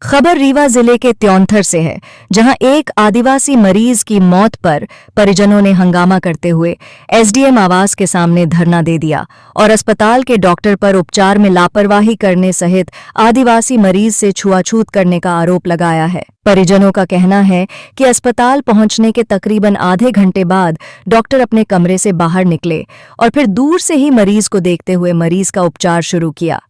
खबर रीवा जिले के त्योंथर से है, जहां एक आदिवासी मरीज की मौत पर परिजनों ने हंगामा करते हुए एसडीएम आवास के सामने धरना दे दिया और अस्पताल के डॉक्टर पर उपचार में लापरवाही करने सहित आदिवासी मरीज से छुआछूत करने का आरोप लगाया है। परिजनों का कहना है कि अस्पताल पहुंचने के तकरीबन आधे घंटे बाद डॉक्टर अपने कमरे से बाहर निकले और फिर दूर से ही मरीज को देखते हुए मरीज का उपचार शुरू किया,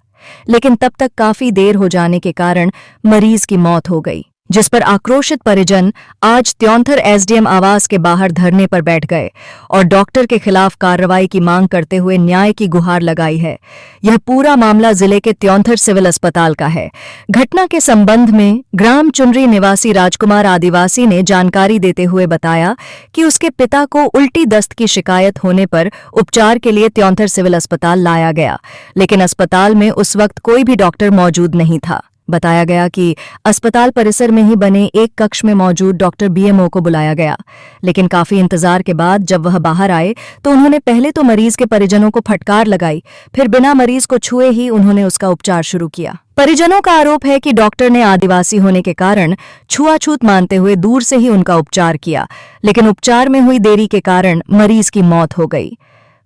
लेकिन तब तक काफी देर हो जाने के कारण मरीज की मौत हो गई, जिस पर आक्रोशित परिजन आज त्योंथर एसडीएम आवास के बाहर धरने पर बैठ गए और डॉक्टर के खिलाफ कार्रवाई की मांग करते हुए न्याय की गुहार लगाई है। यह पूरा मामला जिले के त्योंथर सिविल अस्पताल का है। घटना के संबंध में ग्राम चुनरी निवासी राजकुमार आदिवासी ने जानकारी देते हुए बताया कि उसके पिता को उल्टी दस्त की शिकायत होने पर उपचार के लिए त्योंथर सिविल अस्पताल लाया गया, लेकिन अस्पताल में उस वक्त कोई भी डॉक्टर मौजूद नहीं था। बताया गया कि अस्पताल परिसर में ही बने एक कक्ष में मौजूद डॉक्टर बीएमओ को बुलाया गया, लेकिन काफी इंतजार के बाद जब वह बाहर आए तो उन्होंने पहले तो मरीज के परिजनों को फटकार लगाई, फिर बिना मरीज को छुए ही उन्होंने उसका उपचार शुरू किया। परिजनों का आरोप है कि डॉक्टर ने आदिवासी होने के कारण छुआछूत मानते हुए दूर से ही उनका उपचार किया, लेकिन उपचार में हुई देरी के कारण मरीज की मौत हो गई।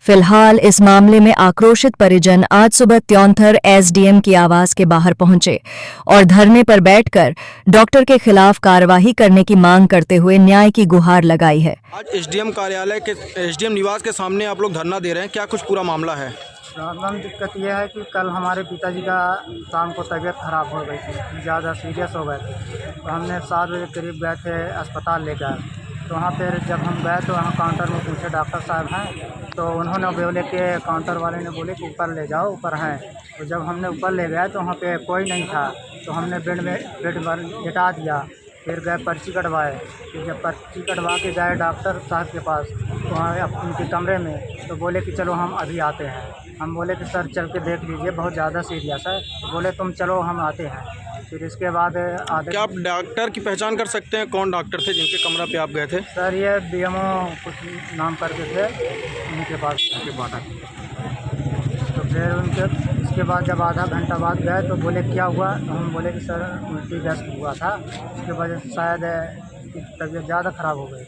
फिलहाल इस मामले में आक्रोशित परिजन आज सुबह त्योंथर एसडीएम की आवास के बाहर पहुंचे और धरने पर बैठकर डॉक्टर के खिलाफ कार्यवाही करने की मांग करते हुए न्याय की गुहार लगाई है। आज एसडीएम कार्यालय के एसडीएम निवास के सामने आप लोग धरना दे रहे हैं, क्या कुछ पूरा मामला है? प्रॉब्लम दिक्कत यह है कि कल हमारे पिताजी का शाम को तबीयत खराब हो गई थी, ज़्यादा सीरियस हो गए थे, तो हमने 7 बजे करीब गए थे अस्पताल लेकर। तो वहाँ पर जब हम गए तो वहाँ काउंटर में पूछे डॉक्टर साहब हैं, तो उन्होंने बोले कि काउंटर वाले ने बोले कि ऊपर ले जाओ, ऊपर हैं। तो जब हमने ऊपर ले गए तो वहाँ पे कोई नहीं था, तो हमने बेड पर लेटा दिया। फिर गए पर्ची कटवाए, फिर जब पर्ची कटवा के गए डॉक्टर साहब के पास तो वहाँ उनके कमरे में, तो बोले कि चलो हम अभी आते हैं। हम बोले कि सर चल के देख लीजिए, बहुत ज़्यादा सीरियस है। तो बोले तुम चलो हम आते हैं। फिर इसके बाद क्या आप डॉक्टर की पहचान कर सकते हैं? कौन डॉक्टर थे जिनके कमरा पे आप गए थे? सर ये बीएमओ कुछ नाम करके थे, उनके पास तो फिर उनके इसके बाद जब आधा घंटा बाद गए तो बोले क्या हुआ, तो हम बोले कि सर उल्टी दस्त हुआ था, उसकी वजह से शायद तबीयत ज़्यादा ख़राब हो गई।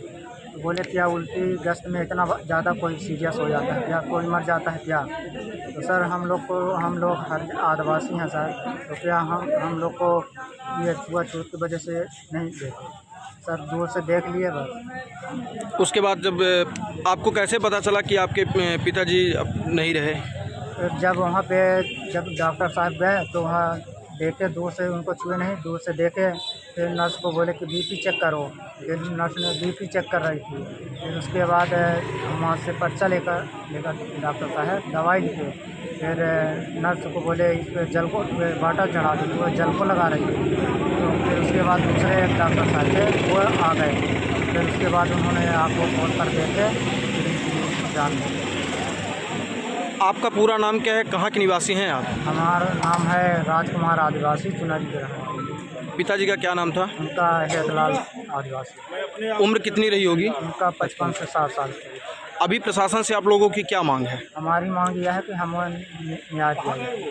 तो बोले क्या उल्टी दस्त में इतना ज़्यादा कोई सीरियस हो जाता है क्या, कोई मर जाता है क्या? तो सर हम लोग हर आदिवासी हैं सर, तो क्या हम लोग को ये छुआछूत की वजह से नहीं देते सर, दूर से देख लिए बस। उसके बाद जब आपको कैसे पता चला कि आपके पिताजी अब नहीं रहे? फिर जब वहाँ पे जब डॉक्टर साहब गए तो वहाँ देखे, दूर से उनको छुए नहीं, दूर से देखे। फिर नर्स को बोले कि बीपी चेक करो, फिर नर्स ने बीपी चेक कर रही थी। फिर उसके बाद हम वहाँ से पर्चा लेकर डॉक्टर साहब दवाई लिखे। फिर नर्स को बोले इस पर जल को वाटर चढ़ा दी, वो जल को लगा रही थी। तो फिर उसके बाद दूसरे डॉक्टर साहब थे वो आ गए। फिर उसके बाद उन्होंने आपको फोन कर देते जान। आपका पूरा नाम क्या है, कहाँ के निवासी हैं आप? हमारा नाम है राजकुमार आदिवासी, चुनरी के रहने वाले। पिताजी का क्या नाम था? उनका हेतलाल आदिवासी। उम्र कितनी रही होगी? उनका 55 से 60 साल की। अभी प्रशासन से आप लोगों की क्या मांग है? हमारी मांग यह है कि हमें न्याय दिया जाए।